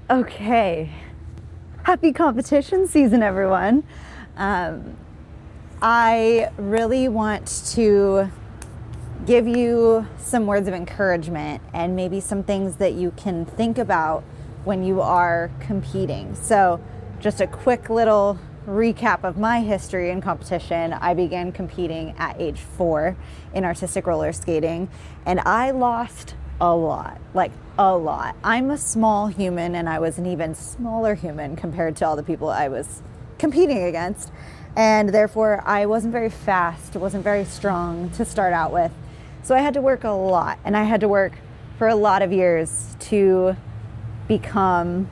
Okay, happy competition season, everyone. I really want to give you some words of encouragement and maybe some things that you can think about when you are competing. So just a quick little recap of my history in competition. I began competing at age 4 in artistic roller skating, and I lost a lot, like a lot. I'm a small human, and I was an even smaller human compared to all the people I was competing against, and therefore I wasn't very fast, wasn't very strong to start out with. So I had to work a lot, and I had to work for a lot of years to become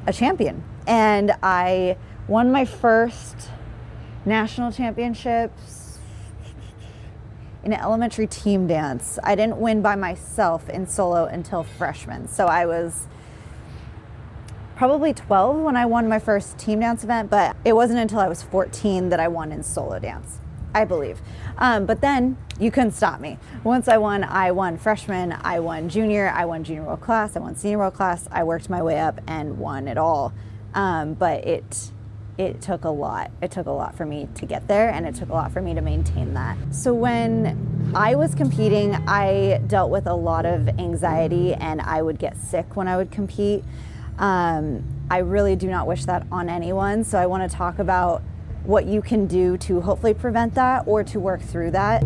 a champion. And I won my first national championships in elementary team dance. I didn't win by myself in solo until freshman. So I was probably 12 when I won my first team dance event, but it wasn't until I was 14 that I won in solo dance, I believe. But then you couldn't stop me. Once I won freshman, I won junior world class, I won senior world class. I worked my way up and won it all. But it took a lot. It took a lot for me to get there, and it took a lot for me to maintain that. So when I was competing, I dealt with a lot of anxiety, and I would get sick when I would compete. I really do not wish that on anyone. So I want to talk about what you can do to hopefully prevent that or to work through that.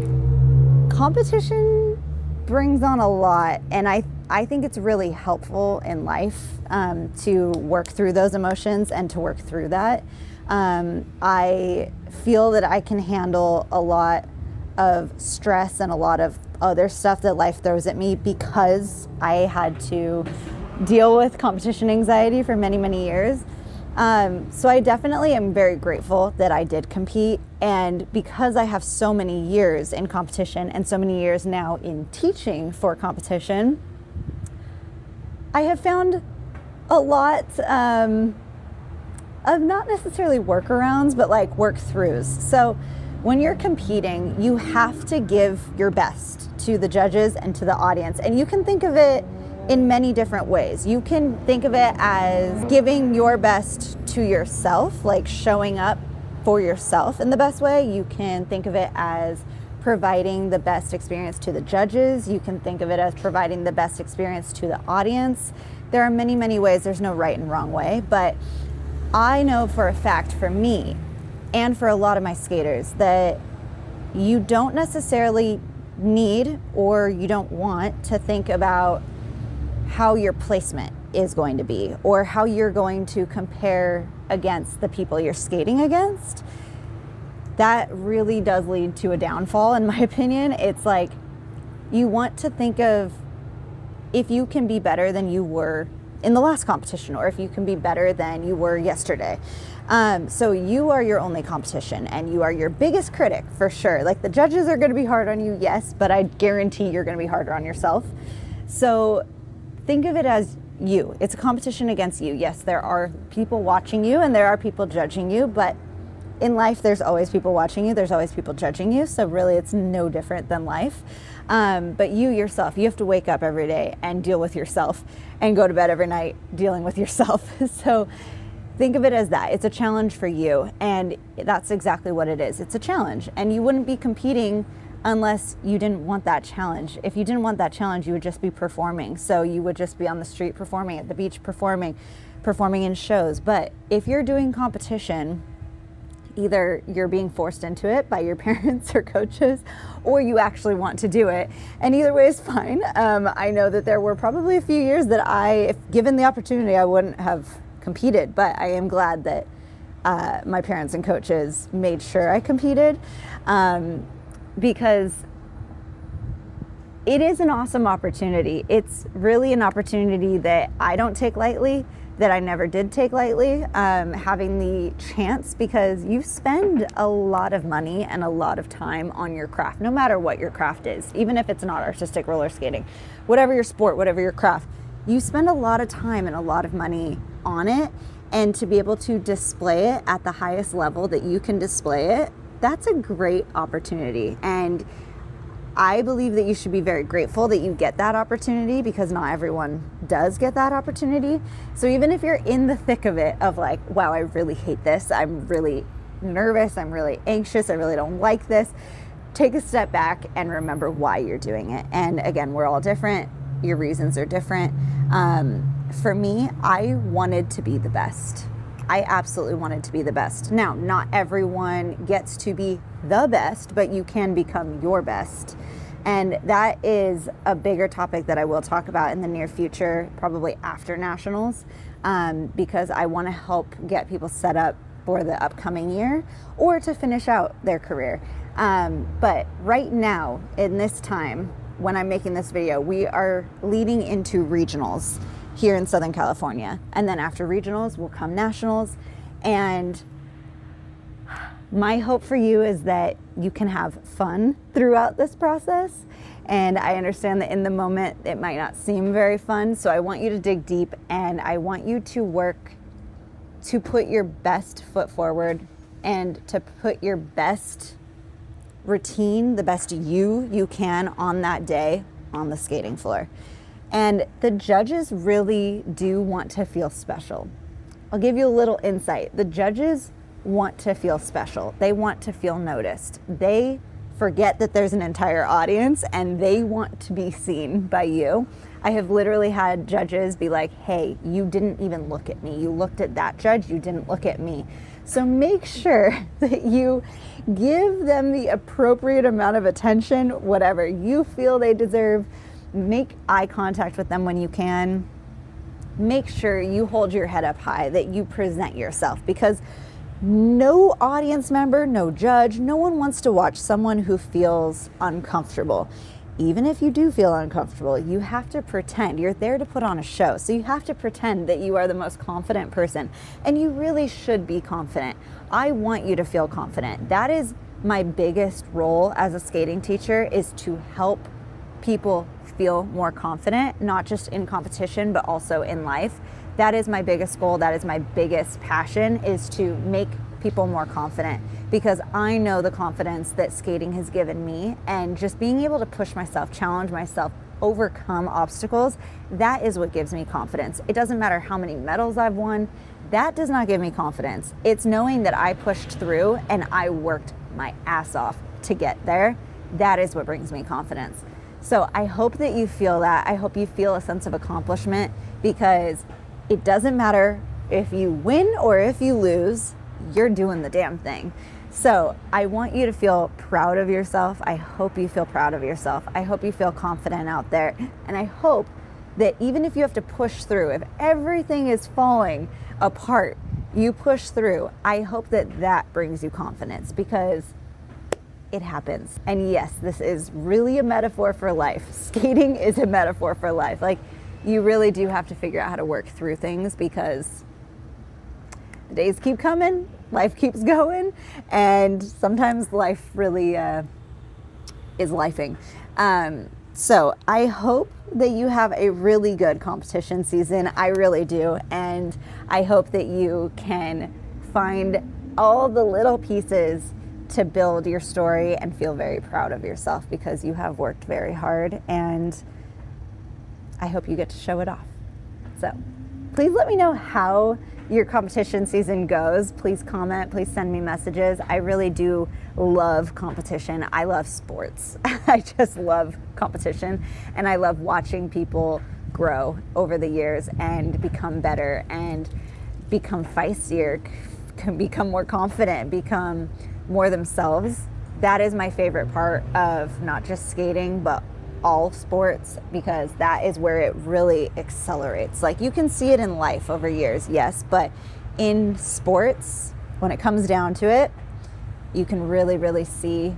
Competition brings on a lot, and I think it's really helpful in life to work through those emotions and to work through that. I feel that I can handle a lot of stress and a lot of other stuff that life throws at me because I had to deal with competition anxiety for many, many years. So I definitely am very grateful that I did compete, and because I have so many years in competition and so many years now in teaching for competition, I have found a lot of not necessarily workarounds, but like work-throughs. So when you're competing, you have to give your best to the judges and to the audience, and you can think of it in many different ways. You can think of it as giving your best to yourself, like showing up for yourself in the best way. You can think of it as providing the best experience to the judges. You can think of it as providing the best experience to the audience. There are many, many ways. There's no right and wrong way, but I know for a fact for me and for a lot of my skaters that you don't necessarily need or you don't want to think about how your placement is going to be or how you're going to compare against the people you're skating against. That really does lead to a downfall, in my opinion. It's like you want to think of if you can be better than you were in the last competition, or if you can be better than you were yesterday. So you are your only competition, and you are your biggest critic for sure. Like, the judges are going to be hard on you, yes, but I guarantee you're going to be harder on yourself. So think of it as you. It's a competition against you. Yes, there are people watching you and there are people judging you, but in life there's always people watching you, there's always people judging you, so really it's no different than life. But you yourself, you have to wake up every day and deal with yourself and go to bed every night dealing with yourself. So think of it as that. It's a challenge for you, and that's exactly what it is. It's a challenge, and you wouldn't be competing unless you didn't want that challenge. If you didn't want that challenge, you would just be performing. So you would just be on the street performing, at the beach performing in shows. But if you're doing competition, either you're being forced into it by your parents or coaches, or you actually want to do it. And either way is fine. I know that there were probably a few years that if given the opportunity, I wouldn't have competed, but I am glad that my parents and coaches made sure I competed. Because it is an awesome opportunity. It's really an opportunity that I don't take lightly, that I never did take lightly, having the chance, because you spend a lot of money and a lot of time on your craft, no matter what your craft is, even if it's not artistic roller skating, whatever your sport, whatever your craft, you spend a lot of time and a lot of money on it, and to be able to display it at the highest level that you can display it, that's a great opportunity. And I believe that you should be very grateful that you get that opportunity, because not everyone does get that opportunity. So even if you're in the thick of it, of like, wow, I really hate this, I'm really nervous, I'm really anxious, I really don't like this, take a step back and remember why you're doing it. And again, we're all different. Your reasons are different. For me, I wanted to be the best. I absolutely wanted to be the best. Now, not everyone gets to be the best, but you can become your best. And that is a bigger topic that I will talk about in the near future, probably after nationals, because I want to help get people set up for the upcoming year or to finish out their career. But right now, in this time, when I'm making this video, we are leading into regionals here in Southern California. And then after regionals will come nationals. And my hope for you is that you can have fun throughout this process. And I understand that in the moment it might not seem very fun. So I want you to dig deep, and I want you to work to put your best foot forward and to put your best routine, the best you can on that day on the skating floor. And the judges really do want to feel special. I'll give you a little insight. The judges want to feel special. They want to feel noticed. They forget that there's an entire audience and they want to be seen by you. I have literally had judges be like, hey, you didn't even look at me. You looked at that judge, you didn't look at me. So make sure that you give them the appropriate amount of attention, whatever you feel they deserve. Make eye contact with them when you can. Make sure you hold your head up high, that you present yourself, because no audience member, no judge, no one wants to watch someone who feels uncomfortable. Even if you do feel uncomfortable, you have to pretend. You're there to put on a show. So you have to pretend that you are the most confident person. And you really should be confident. I want you to feel confident. That is my biggest role as a skating teacher, is to help people feel more confident, not just in competition, but also in life. That is my biggest goal. That is my biggest passion, is to make people more confident, because I know the confidence that skating has given me, and just being able to push myself, challenge myself, overcome obstacles, that is what gives me confidence. It doesn't matter how many medals I've won. That does not give me confidence. It's knowing that I pushed through and I worked my ass off to get there. That is what brings me confidence. So I hope that you feel that. I hope you feel a sense of accomplishment, because it doesn't matter if you win or if you lose, you're doing the damn thing. So I want you to feel proud of yourself. I hope you feel proud of yourself. I hope you feel confident out there. And I hope that even if you have to push through, if everything is falling apart, you push through. I hope that that brings you confidence, because it happens. And yes, this is really a metaphor for life. Skating is a metaphor for life. Like, you really do have to figure out how to work through things, because the days keep coming, life keeps going, and sometimes life really is lifing. So I hope that you have a really good competition season. I really do. And I hope that you can find all the little pieces to build your story and feel very proud of yourself, because you have worked very hard, and I hope you get to show it off. So please let me know how your competition season goes. Please comment, please send me messages. I really do love competition. I love sports. I just love competition, and I love watching people grow over the years and become better and become feistier, can become more confident, become more themselves. That is my favorite part of not just skating, but all sports, because that is where it really accelerates. Like, you can see it in life over years, yes, but in sports, when it comes down to it, you can really, really see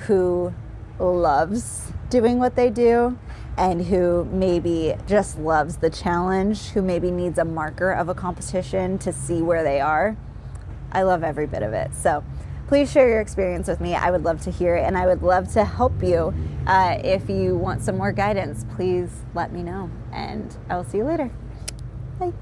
who loves doing what they do and who maybe just loves the challenge, who maybe needs a marker of a competition to see where they are. I love every bit of it. So please share your experience with me. I would love to hear it, and I would love to help you. If you want some more guidance, please let me know, and I will see you later. Bye.